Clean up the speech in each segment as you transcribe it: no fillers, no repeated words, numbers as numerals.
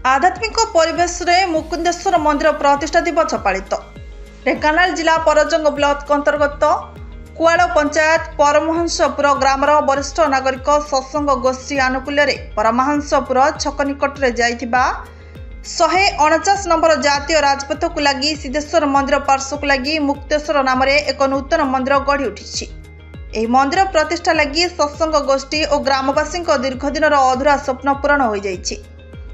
आध्यात्मिक परिवेश में मुकुंदेश्वर मंदिर प्रतिष्ठा दिवस पालित। ढेंकानाल जिला परजंग ब्लॉक अंतर्गत कुआड़ पंचायत परमहंसपुर ग्रामर वरिष्ठ नागरिक सत्संग गोष्ठी आनुकूल्य परमहंसपुर छक निकट में जाइथिबा 149 नंबर जातीय राजपथ को लगी सिद्धेश्वर मंदिर पार्श्व को लगी मुक्तेश्वर नाम एक नूतन मंदिर गढ़ी उठी। यह मंदिर प्रतिष्ठा लगी सत्संग गोष्ठी और ग्रामवासी दीर्घदिन अधूरा स्वप्न पूरण हो जाइछि।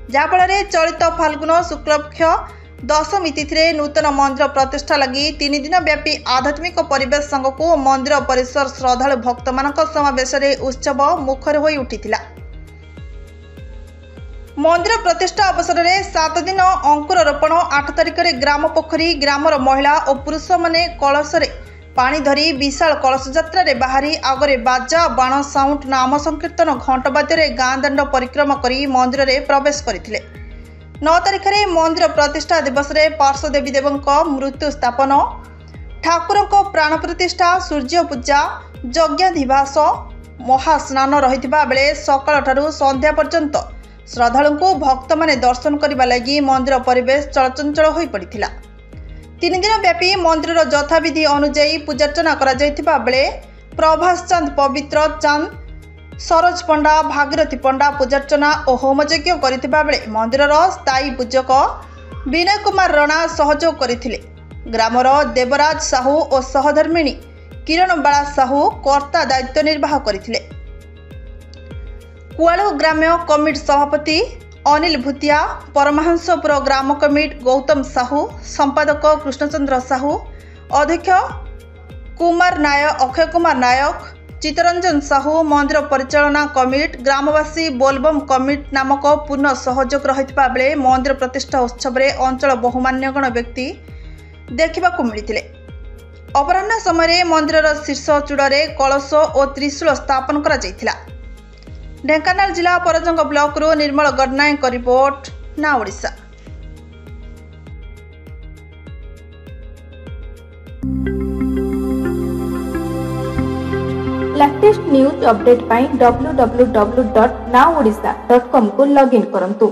जहाँफल चलित फाल्गुन शुक्लपक्ष दशमी तिथि नूतन मंदिर प्रतिष्ठा लगी 3 दिन व्यापी आध्यात्मिक परिवेश संगको मंदिर परिसर श्रद्धालु भक्त मान समावेश उत्सव मुखर हो उठिथिला। मंदिर प्रतिष्ठा अवसर में 7 दिन अंकुर रोपण 8 तारिख में ग्राम पोखरी ग्रामर महिला और पुरुष माने कलश पानी धरी विशाल कलश यात्रा रे बाहरी आगरे बाजा बाण साउंड नाम संकीर्तन घंट बाद्य गाँ दाण्ड परिक्रमा करी मंदिर में प्रवेश करथिले। 9 तारिख में मंदिर प्रतिष्ठा दिवस में पार्श्वदेवी देवों मृत्यु स्थापन ठाकुर प्राण प्रतिष्ठा सूर्य पूजा यज्ञाधिवास महास्नान रही बेले सकाल ठारू संध्या पर्यंत श्रद्धालु भक्त माने दर्शन करने लगी मंदिर परिवेश चलचंचल हो पड़ा। 3 दिन व्यापी मंदिर यथाविधि अनुजाई पूजार्चना करा बेले प्रभास चंद पवित्र चांद सरोज पंडा भागीरथी पंडा पूजार्चना और होमयज्ञ करथिबा बेले मंदिर स्थायी पूजक विनय कुमार रणा सहयोग करथिले। ग्रामर देवराज साहू और सहधर्मिणी किरण बाला साहू कर्ता दायित्व निर्वाह करथिले। कुआलू ग्राम्य कमिटी सभापति अनिल भूतिया परमहंसपुर ग्राम कमिटी गौतम साहू संपादक कृष्णचंद्र साहू अध्यक्ष कुमार नायक अक्षय कुमार नायक चित्तरंजन साहू मंदिर परिचालना कमिटी ग्रामवासी बोलबम कमिटी नामक पूर्ण सहयोग रहितबा बेले मंदिर प्रतिष्ठा उत्सव में अंचल बहुमान्यगण व्यक्ति देखा मिलते। अपराह्न समय मंदिर शीर्ष चूड़े कलश और त्रिशूल स्थापन करा। ढेंकानाल जिला परजंग ब्लॉक रो निर्मल गडनायक रिपोर्ट ना ओडिशा। लेटेस्ट न्यूज अपडेट पाई www.naodisha.com को लॉगिन करंतु।